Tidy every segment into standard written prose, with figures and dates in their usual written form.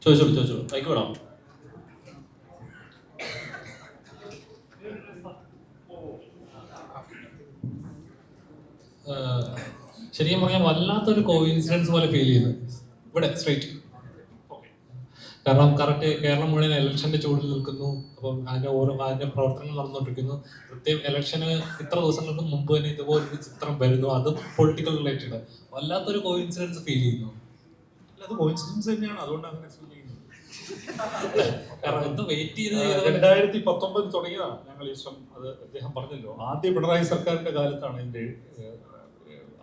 ചോദിച്ചോളൂ ബൈക്ക് വിടാം. ശരിക്കും പറഞ്ഞാൽ വല്ലാത്തൊരു കോയിൻസിഡൻസ് പോലെ ഫീൽ ചെയ്യുന്നു ഇവിടെ സ്ട്രേറ്റ്. കാരണം കറക്റ്റ് കേരളം മുഴുവൻ ഇലക്ഷന്റെ ചൂടിൽ നിൽക്കുന്നു. അപ്പം അതിന്റെ പ്രവർത്തനങ്ങൾ നടന്നുകൊണ്ടിരിക്കുന്നു. കൃത്യം ഇലക്ഷന് ഇത്ര ദിവസങ്ങൾക്ക് മുമ്പ് തന്നെ ഇതുപോലൊരു ചിത്രം വരുന്നു, അതും പൊളിറ്റിക്കൽ റിലേറ്റഡ്. വല്ലാത്തൊരു കോയിൻസിഡൻസ് ഫീൽ ചെയ്യുന്നു. അത് കോയിൻസിഡൻസ് തന്നെയാണ്, അതുകൊണ്ട് അങ്ങനെ ഫീൽ ചെയ്യുന്നത്. കാരണം എന്ത് വെയിറ്റ് ചെയ്ത് 2019 തുടങ്ങിയതാണ് ഞങ്ങൾ ഈ ശ്രമം. അത് അദ്ദേഹം പറഞ്ഞല്ലോ, ആദ്യ പിണറായി സർക്കാരിന്റെ കാലത്താണ് ഇതിന്റെ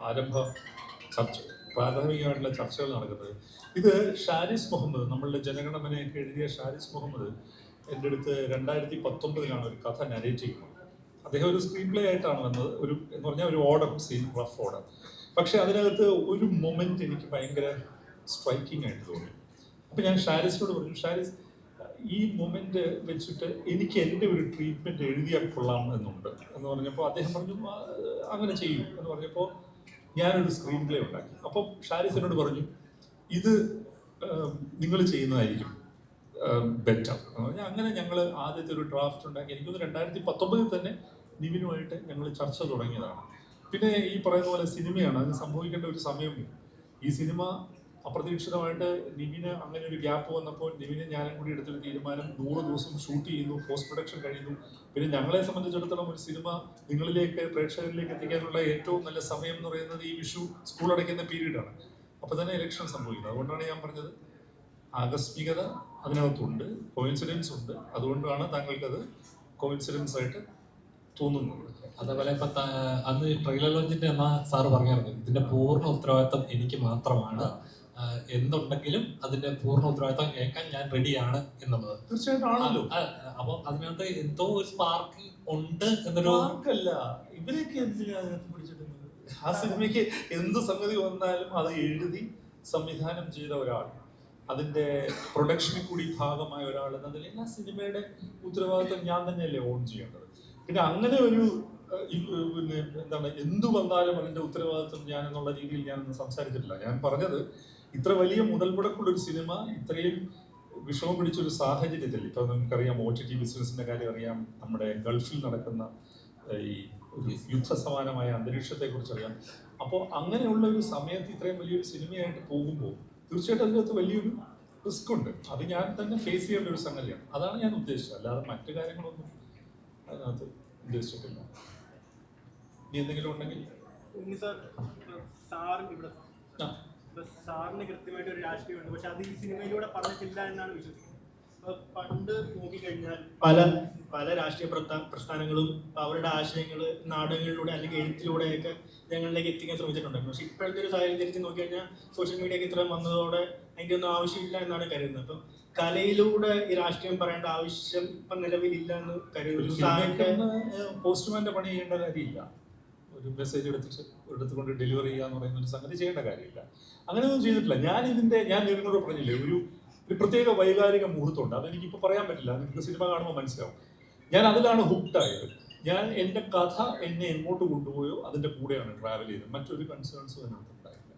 ആരംഭ ചർച്ച, പ്രാഥമികമായിട്ടുള്ള ചർച്ചകൾ നടക്കുന്നത്. ഇത് ഷാരിസ് മുഹമ്മദ്, നമ്മളുടെ ജനഗണമനയൊക്കെ എഴുതിയ ഷാരിസ് മുഹമ്മദ് എൻ്റെ അടുത്ത് 2019 ഒരു കഥ നരേറ്റ് ചെയ്യുന്നത്. അദ്ദേഹം ഒരു സ്ക്രീൻ പ്ലേ ആയിട്ടാണ് വന്നത്, എന്ന് പറഞ്ഞാൽ ഒരു ഓർഡർ സീൻ, റഫ് ഓർഡർ. പക്ഷെ അതിനകത്ത് ഒരു മൊമെന്റ് എനിക്ക് ഭയങ്കര സ്ട്രൈക്കിംഗ് ആയിട്ട് തോന്നി. അപ്പം ഞാൻ ഷാരിസിനോട് പറഞ്ഞു, ഷാരിസ്, ഈ മൊമെന്റ് വെച്ചിട്ട് എനിക്ക് എൻ്റെ ഒരു ട്രീറ്റ്മെന്റ് എഴുതിയാൽ കൊള്ളാം എന്നുണ്ട് എന്ന് പറഞ്ഞപ്പോൾ അദ്ദേഹം പറഞ്ഞു അങ്ങനെ ചെയ്യൂ എന്ന് പറഞ്ഞപ്പോൾ ഞാനൊരു സ്ക്രീൻ പ്ലേ ഉണ്ടാക്കി. അപ്പം ഷാരിസ് എന്നോട് പറഞ്ഞു, ഇത് നിങ്ങൾ ചെയ്യുന്നതായിരിക്കും ബെറ്റർ. അങ്ങനെ ഞങ്ങൾ ആദ്യത്തെ ഒരു ഡ്രാഫ്റ്റ് ഉണ്ടാക്കി. എനിക്കൊന്ന് 2019 തന്നെ നിവിനുമായിട്ട് ഞങ്ങൾ ചർച്ച തുടങ്ങിയതാണ്. പിന്നെ ഈ പറയുന്ന പോലെ സിനിമയാണ്, അതിന് സംഭവിക്കേണ്ട ഒരു സമയം. ഈ സിനിമ അപ്രതീക്ഷിതമായിട്ട് നിവിന് അങ്ങനെ ഒരു ഗ്യാപ്പ് വന്നപ്പോൾ നിവിന് ഞാനും കൂടി എടുത്തൊരു തീരുമാനം, 100 ദിവസം ഷൂട്ട് ചെയ്യുന്നു, പോസ്റ്റ് പ്രൊഡക്ഷൻ കഴിയുന്നു. പിന്നെ ഞങ്ങളെ സംബന്ധിച്ചിടത്തോളം ഒരു സിനിമ നിങ്ങളിലേക്ക്, പ്രേക്ഷകരിലേക്ക് എത്തിക്കാനുള്ള ഏറ്റവും നല്ല സമയം എന്ന് പറയുന്നത് ഈ വിഷു, സ്കൂൾ അടയ്ക്കുന്ന പീരീഡാണ്. അപ്പോൾ തന്നെ ഇലക്ഷൻ സംഭവിക്കുന്നത്. അതുകൊണ്ടാണ് ഞാൻ പറഞ്ഞത് ആകസ്മികത അതിനകത്തുണ്ട്, കോയിൻസിഡൻസ് ഉണ്ട്. അതുകൊണ്ടാണ് താങ്കൾക്കത് കോയിൻസിഡൻസ് ആയിട്ട് തോന്നുന്നത്. അതേപോലെ ഇപ്പൊ അന്ന് ട്രെയിലർ ലോഞ്ചിന്റെ എന്നാ സാറ് പറഞ്ഞായിരുന്നു, ഇതിന്റെ പൂർണ്ണ ഉത്തരവാദിത്തം എനിക്ക് മാത്രമാണ്, എന്തുണ്ടെങ്കിലും അതിന്റെ പൂർണ്ണ ഉത്തരവാദിത്തം കേൾക്കാൻ ഞാൻ റെഡിയാണ് എന്നുള്ളത്. തീർച്ചയായിട്ടും ആണല്ലോ. അപ്പൊ അതിനകത്ത് എന്തോ ഒരു സ്പാർക്ക് ഉണ്ട് എന്നൊരു സ്പാർക്കല്ല, ഇവരൊക്കെ എന്തിനാണ് പിടിച്ചിട്ടുള്ളത്? ആ സിനിമയ്ക്ക് എന്ത് സംഗതി വന്നാലും അത് എഴുതി സംവിധാനം ചെയ്ത ഒരാൾ, അതിന്റെ പ്രൊഡക്ഷനിൽ കൂടി ഭാഗമായ ഒരാൾ എന്നതിൽ ആ സിനിമയുടെ ഉത്തരവാദിത്തം ഞാൻ തന്നെയല്ലേ ഓൺ ചെയ്യേണ്ടത്. പിന്നെ അങ്ങനെ ഒരു പിന്നെ എന്താണ്, എന്തു വന്നാലും അതിന്റെ ഉത്തരവാദിത്വം ഞാൻ എന്നുള്ള രീതിയിൽ ഞാനൊന്നും സംസാരിച്ചിട്ടില്ല. ഞാൻ പറഞ്ഞത് ഇത്ര വലിയ മുതൽ മുടക്കുള്ളൊരു സിനിമ ഇത്രയും വിഷമം പിടിച്ചൊരു സാഹചര്യത്തിൽ, ഇപ്പൊ നമുക്കറിയാം OTT ബിസിനസിന്റെ കാര്യം അറിയാം, നമ്മുടെ ഗൾഫിൽ നടക്കുന്ന ഈ ഒരു യുദ്ധസമാനമായ അന്തരീക്ഷത്തെ കുറിച്ച് അറിയാം. അപ്പോൾ അങ്ങനെയുള്ള ഒരു സമയത്ത് ഇത്രയും വലിയൊരു സിനിമയായിട്ട് പോകുമ്പോൾ തീർച്ചയായിട്ടും അതിനകത്ത് വലിയൊരു റിസ്ക് ഉണ്ട്. അത് ഞാൻ തന്നെ ഫേസ് ചെയ്യേണ്ട ഒരു സംഗതിയാണ്. അതാണ് ഞാൻ ഉദ്ദേശിച്ചത്, അല്ലാതെ മറ്റു കാര്യങ്ങളൊന്നും അതിനകത്ത് ഉദ്ദേശിച്ചിട്ടില്ല. ഇനി എന്തെങ്കിലും ഉണ്ടെങ്കിൽ സാറിന് കൃത്യമായിട്ട് ഒരു രാഷ്ട്രീയമുണ്ട്, പക്ഷെ അത് ഈ സിനിമയിലൂടെ പറഞ്ഞിട്ടില്ല എന്നാണ് വിശ്വസിക്കുന്നത്. പണ്ട് നോക്കിക്കഴിഞ്ഞാൽ പല രാഷ്ട്രീയ പ്രസ്ഥാനങ്ങളും അവരുടെ ആശയങ്ങൾ നാടകങ്ങളിലൂടെ അല്ലെങ്കിൽ എഴുത്തിലൂടെയൊക്കെ ജനങ്ങളിലേക്ക് എത്തിക്കാൻ ശ്രമിച്ചിട്ടുണ്ടായിരുന്നു. പക്ഷെ ഇപ്പോഴത്തെ ഒരു സാഹചര്യത്തിൽ നോക്കിക്കഴിഞ്ഞാൽ സോഷ്യൽ മീഡിയക്ക് ഇത്രയും വന്നതോടെ അതിൻ്റെ ഒന്നും ആവശ്യമില്ല എന്നാണ് കരുതുന്നത്. അപ്പം കലയിലൂടെ ഈ രാഷ്ട്രീയം പറയേണ്ട ആവശ്യം ഇപ്പം നിലവിലില്ല എന്ന് കരുതുന്നു. പോസ്റ്റ്മാന്റെ പണി ചെയ്യേണ്ട കാര്യമില്ല, ഒരു മെസ്സേജ് എടുത്തുകൊണ്ട് ഡെലിവറി ചെയ്യാന്ന് പറയുന്ന ഒരു സംഗതി ചെയ്യേണ്ട കാര്യമില്ല. അങ്ങനെയൊന്നും ചെയ്തിട്ടില്ല. ഞാൻ നിങ്ങളോട് പറഞ്ഞില്ലേ, ഒരു പ്രത്യേക വൈകാരിക മുഹൂർത്തമുണ്ട്. അതെനിക്കിപ്പോൾ പറയാൻ പറ്റില്ല, നിങ്ങൾക്ക് സിനിമ കാണുമ്പോൾ മനസ്സിലാവും. ഞാൻ അതിലാണ് ഹുക്ഡായത്. ഞാൻ എൻ്റെ കഥ എന്നെ എങ്ങോട്ട് കൊണ്ടുപോയോ അതിൻ്റെ കൂടെയാണ് ട്രാവൽ ചെയ്തത്. മറ്റൊരു കൺസേൺസും അതിനകത്ത് ഉണ്ടായില്ല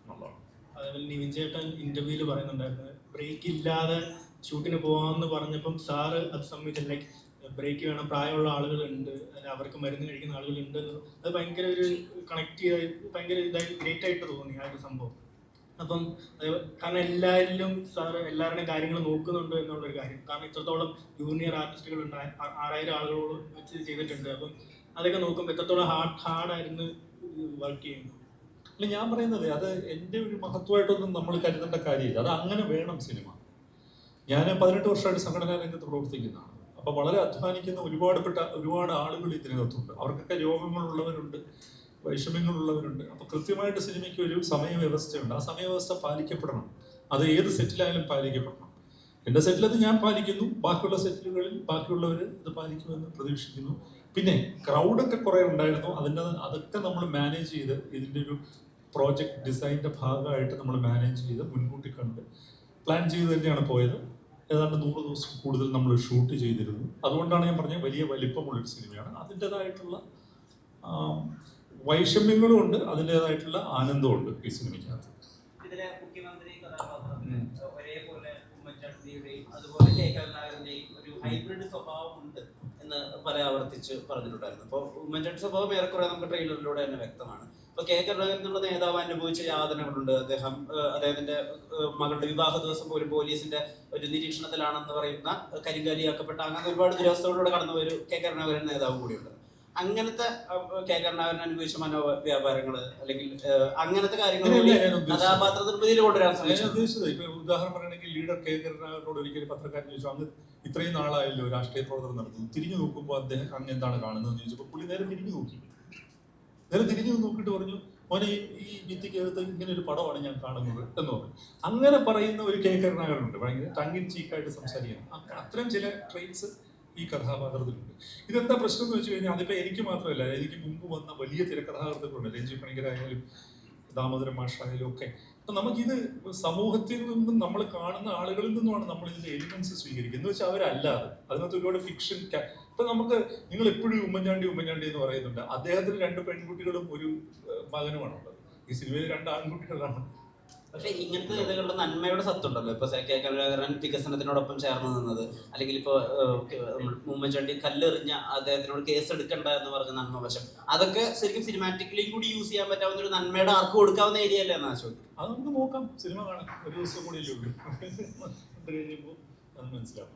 എന്നുള്ളതാണ്. അതേപോലെ നിവിൻ ചേട്ടൻ ഇന്റർവ്യൂവിൽ പറയുന്നുണ്ടായിരുന്നു, ബ്രേക്ക് ഇല്ലാതെ ഷൂട്ടിന് പോകാമെന്ന് പറഞ്ഞപ്പം സാറ് അത് സമ്മതിച്ചില്ല. ലൈക്ക് ബ്രേക്ക് വേണം, പ്രായമുള്ള ആളുകളുണ്ട്, അവർക്ക് മരുന്ന് കഴിക്കുന്ന ആളുകളുണ്ട്. അത് ഭയങ്കര ഒരു കണക്ട് ചെയ്ത് ഭയങ്കര ഇതായിട്ട് ഗ്രേറ്റ് ആയിട്ട് തോന്നി ആ ഒരു സംഭവം. അപ്പം കാരണം എല്ലാവരുടെയും കാര്യങ്ങൾ നോക്കുന്നുണ്ട് എന്നുള്ളൊരു കാര്യം. കാരണം ഇത്രത്തോളം ജൂനിയർ ആർട്ടിസ്റ്റുകൾ ഉണ്ട്, 6000 ആളുകളോട് വെച്ച് ചെയ്തിട്ടുണ്ട്. അപ്പം അതൊക്കെ നോക്കുമ്പോൾ എത്രത്തോളം ഹാർഡായിരുന്നു വർക്ക് ചെയ്യുന്നത്. അല്ല, ഞാൻ പറയുന്നത് അത് എൻ്റെ ഒരു മഹത്വമായിട്ടൊന്നും നമ്മൾ കരുതേണ്ട കാര്യമില്ല. അത് അങ്ങനെ വേണം സിനിമ. ഞാൻ 18 വർഷമായിട്ട് സംഘടനാ രംഗത്ത് പ്രവർത്തിക്കുന്നതാണ്. അപ്പോൾ വളരെ അധ്വാനിക്കുന്ന ഒരുപാട് ആളുകൾ ഇതിനകത്തുണ്ട്. അവർക്കൊക്കെ രോഗങ്ങളുള്ളവരുണ്ട്, വൈഷമ്യങ്ങളുള്ളവരുണ്ട്. അപ്പോൾ കൃത്യമായിട്ട് സിനിമയ്ക്ക് ഒരു സമയവ്യവസ്ഥയുണ്ട്. ആ സമയവ്യവസ്ഥ പാലിക്കപ്പെടണം. അത് ഏത് സെറ്റിലായാലും പാലിക്കപ്പെടണം. എൻ്റെ സെറ്റിൽ അത് ഞാൻ പാലിക്കുന്നു, ബാക്കിയുള്ള സെറ്റിലുകളിൽ ബാക്കിയുള്ളവർ ഇത് പാലിക്കുമെന്ന് പ്രതീക്ഷിക്കുന്നു. പിന്നെ ക്രൗഡൊക്കെ കുറേ ഉണ്ടായിരുന്നു, അതൊക്കെ നമ്മൾ മാനേജ് ചെയ്ത് ഇതിൻ്റെ ഒരു പ്രോജക്റ്റ് ഡിസൈനിൻ്റെ ഭാഗമായിട്ട് നമ്മൾ മാനേജ് ചെയ്ത് മുൻകൂട്ടി കണ്ട് പ്ലാൻ ചെയ്ത് തന്നെയാണ് പോയത്. ഏതാണ്ട് 100 ദിവസം കൂടുതൽ നമ്മൾ ഷൂട്ട് ചെയ്തിരുന്നു. അതുകൊണ്ടാണ് ഞാൻ പറഞ്ഞത് വലിയ വലിപ്പമുള്ളൊരു സിനിമയാണ്. അതിൻ്റെതായിട്ടുള്ള വൈഷമ്യങ്ങളും ഉണ്ട്, അതിൻ്റെതായിട്ടുള്ള ആനന്ദമുണ്ട് ഈ സിനിമയ്ക്കകത്ത്. ഇതിലെ മുഖ്യമന്ത്രി കഥാപാത്രം ഒരേപോലെ ഉമ്മൻചാണ്ടിയുടെയും അതുപോലെ കെ കരുണാകരന്റെയും ഒരു ഹൈബ്രിഡ് സ്വഭാവം ഉണ്ട് എന്ന് പല ആവർത്തിച്ച് പറഞ്ഞിട്ടുണ്ടായിരുന്നു. അപ്പോൾ ഉമ്മൻചാണ്ടി സ്വഭാവം ഏറെക്കുറെ നമുക്ക് ട്രെയിലറിലൂടെ തന്നെ വ്യക്തമാണ്. ഇപ്പൊ കെ കരുണാകരൻ എന്നുള്ള നേതാവ് അനുഭവിച്ച യാതനകളുണ്ട്. അദ്ദേഹത്തിന്റെ മകളുടെ വിവാഹ ദിവസം പോലും പോലീസിന്റെ ഒരു നിരീക്ഷണത്തിലാണെന്ന് പറയുന്ന കരിങ്കാലിയാക്കപ്പെട്ട അങ്ങനെ ഒരുപാട് ദുരവസ്ഥകളിലൂടെ കടന്നു ഒരു കെ കരുണാകരൻ നേതാവ് കൂടിയുണ്ട്. അങ്ങനത്തെ കെ കരുണാകരൻ അനുഭവിച്ച മനോവ്യാപാരങ്ങള് അല്ലെങ്കിൽ അങ്ങനത്തെ കാര്യങ്ങൾ കഥാപാത്ര നിർമ്മിതിയിൽ കൊണ്ടുവരാൻ ഉദ്ദേശിച്ചത്. ഇപ്പൊ ഉദാഹരണം പറയണമെങ്കിൽ ലീഡർ കെ കരുണാകരനോട് ഒരിക്കലും പത്രക്കാരൻ ചോദിച്ചു, അങ്ങ് ഇത്രയും നാളായല്ലോ രാഷ്ട്രീയ പ്രവർത്തനം നടത്തുന്നു, തിരിഞ്ഞു നോക്കുമ്പോൾ അദ്ദേഹം അങ്ങ് എന്താണ് കാണുന്നതെന്ന് ചോദിച്ചപ്പോൾ പുള്ളി നേരെ തിരിഞ്ഞു നോക്കി. നേരെ തിരിഞ്ഞു നോക്കിയിട്ട് പറഞ്ഞു, മോനെ ഈ ഭിത്തിക്കകത്ത് ഇങ്ങനെ ഒരു പടമാണ് ഞാൻ കാണുന്നത് എന്ന് പറഞ്ഞു. അങ്ങനെ പറയുന്ന ഒരു കെ കരുണാകരനുണ്ട്, ഭയങ്കര ടങ് ഇൻ ചീക്കായിട്ട് സംസാരിക്കണം. അത്തരം ചില ട്രെയിറ്റ്സ് ഈ കഥാപാത്രത്തിലുണ്ട്. ഇതെന്താ പ്രശ്നം എന്ന് വെച്ച് കഴിഞ്ഞാൽ അതിപ്പോ എനിക്ക് മാത്രമല്ല, എനിക്ക് മുമ്പ് വന്ന വലിയ തിരക്കഥാകൃത്തുക്കളുണ്ട്, രഞ്ജി പണിക്കരായാലും ദാമോദരൻ മാഷായാലും ഒക്കെ. അപ്പൊ നമുക്കിത് സമൂഹത്തിൽ നിന്നും നമ്മൾ കാണുന്ന ആളുകളിൽ നിന്നുമാണ് നമ്മൾ ഇതിന്റെ എലിമെന്റ്സ് സ്വീകരിക്കുന്നത്. എന്ന് വെച്ചാൽ അവരല്ലാതെ അതിനകത്ത് ഒരുപാട് ഫിക്ഷൻ. ഇപ്പൊ നമുക്ക് നിങ്ങൾ എപ്പോഴും ഉമ്മൻചാണ്ടി എന്ന് പറയുന്നുണ്ട്. അദ്ദേഹത്തിന് 2 പെൺകുട്ടികളും ഒരു മകനുമാണുള്ളത്. ഈ സിനിമയിൽ 2 ആൺകുട്ടികളാണ്. പക്ഷെ ഇങ്ങനത്തെ ഇതുകളുടെ നന്മയുടെ സത്തുണ്ടല്ലോ. ഇപ്പൊ കെ കരുണാകരൻ വികസനത്തിനോടൊപ്പം ചേർന്ന് നിന്നത്, അല്ലെങ്കിൽ ഇപ്പൊ ഉമ്മൻചാണ്ടി കല്ലെറിഞ്ഞ അദ്ദേഹത്തിനോട് കേസ് എടുക്കണ്ട എന്ന് പറഞ്ഞ നന്മ വശം, അതൊക്കെ ശരിക്കും സിനിമാറ്റിക്കലി കൂടി യൂസ് ചെയ്യാൻ പറ്റാവുന്ന ഒരു നന്മയുടെ ആർക്ക് കൊടുക്കാവുന്ന ഏരിയ അല്ലേ എന്നാ ചോദിക്കും. അത് നമുക്ക് നോക്കാം, സിനിമ കാണാം, ഒരു ദിവസം കൂടി ഉള്ളൂ. കഴിയുമ്പോൾ അത് മനസ്സിലാവും.